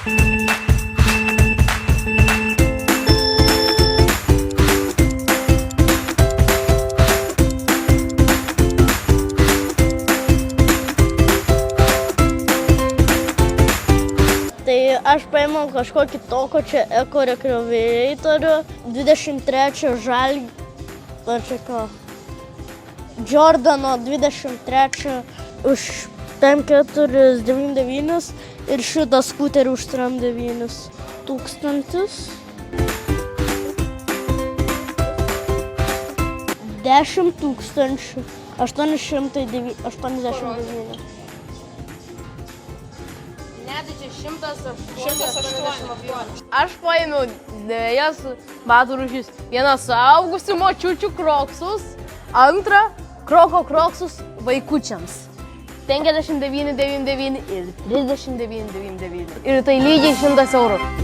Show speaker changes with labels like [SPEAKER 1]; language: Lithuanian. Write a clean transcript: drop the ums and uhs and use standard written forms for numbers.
[SPEAKER 1] Tai aš paėmiau kažkokį toko čia ekorekreatorių, 23 Jordano 23 už 5499 ir šitą skuterį už 39 tūkstantis. 10 889.
[SPEAKER 2] Ne, tai čia 108. Aš paėmiau dvejas batų rūšis. Vieną suaugusių močiučių kroksus, antrą kroksus vaikučiams. 59,99 ir 39,99. Ir tai lygiai 100 eurų.